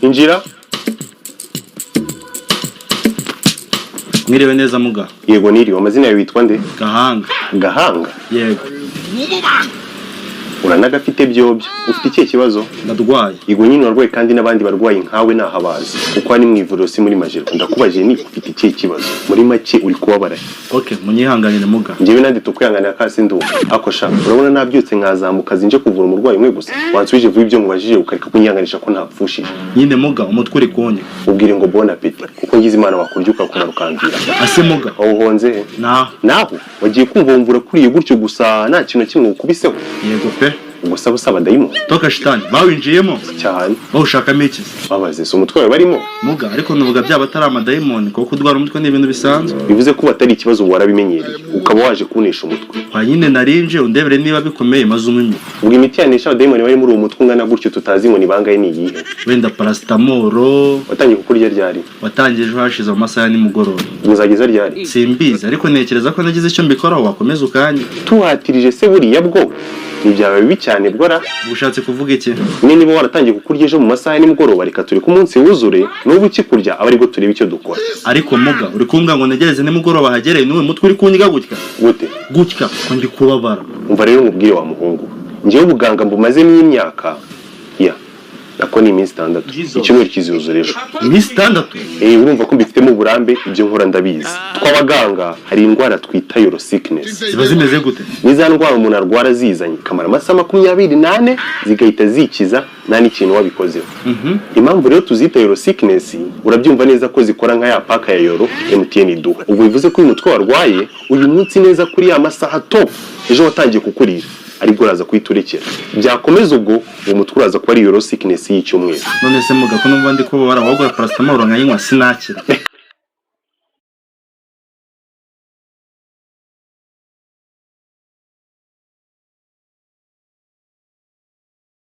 injira. Mwiriwe neza muga. Yego niriwe. Amazina yawe witwa nde? Gahanga. Gahanga? Yego. Uranagafite byobyo. Ufite ikihe kibazo? Ndadwaye. Yego nyine warwaye kandi n'abandi barwaye nkawe nahabazi. Kuko ari mu ivuriro si muri Majero. Ndakubajije ni ufite ikihe kibazo? Muri make uri kubabara. Okay, munyihanganire muga. Njyewe nandi tukwihanganira kasi ndumva. Akosha, urabona nabyutse nkazamuka zinje kuvura umurwayi umwe gusa. Wansubije vuba ibyo mubajije ukareka kunyihanganisha ko ntapfushije. Nyine muga umutwe uri konye. Ubwire ngo bon appétit. Kuko ngize Imana wakurya kumara ukambira. Ase muga. Honze he? Naho wagiye kumva mvura kuriye gutyo gusa nta kintu kimwe ukubiseho. Yego pe. Gusa busaba dayimo. Toka shitani, bawinjiyemo cyane. Aho ushakamo iki? Babaze so umutwe wawe barimo. Muga, ariko nuvuga byaba atari amadayimoni kuko kudwara umutwe ni ibintu bisanzwe. Bivuze ko batari ikibazo warabimenyereye. Ukaba waje kunesha umutwe. Kwa nyine narinje undebere niba bikomeye maze umimi. Ubwo imiti yanesha abadayimoni bari muri uwo mutwe ungana gutyo tutazi ngo ni bangaye ni iyihe. Wenda paracetamol. Watangiye kukurya ryari? Watangije hashize mu masaha nimugoroba. Uzageza ryari? Simbizi ariko nekereza ko nagize icyo mbikoraho wakomeza ukanye. Tuhatirije se buriya bwo. Nibyawe bibi cyane bwora. Ubushatse kuvuga iki? Niba waratangiye kukurya ejo mu masaha nimugoroba reka turi ku munsi wuzure n'ubu kikurya aba ariko tureba icyo dukora. Ariko muga uri kumbwa ngo negereze nimugoroba hagereye n'uwe mutwe uri kunyiga gutya. Gute? Gutya ko ndi kubabara. Umva rero nkubwire wa muhungu. Ngiye ubuganga mbumaze n'imyaka. Nako ni iminsi 6. Icyumweru kizuzura ejo. Iminsi 6? Urumva ko mbifitemo uburambe ibyo nkora ndabizi. Twabaganga hari indwara twita euro sickness. Ziba zimeze gute? Niza ndwara umuntu arwara zizanye kamara amasaha 28 zigahita zikiza nta n'ikintu wabikozeho. Impamvu rero tuzita euro sickness urabyumva neza ko zikora nka ya paka ya euro MTN duha. Ubwo bivuze ko uyu mutwe warwaye uyu munsi neza kuri ya masaha top ejo watangiye kukurira. Ariko uraza kwiturekera. Byakomeza ubwo uwo mutwe uraza kuba ari euro sickness y'icyumweru. None se muga ko numva ndi ko bara wagura paracetamol nkayinywa sinakira.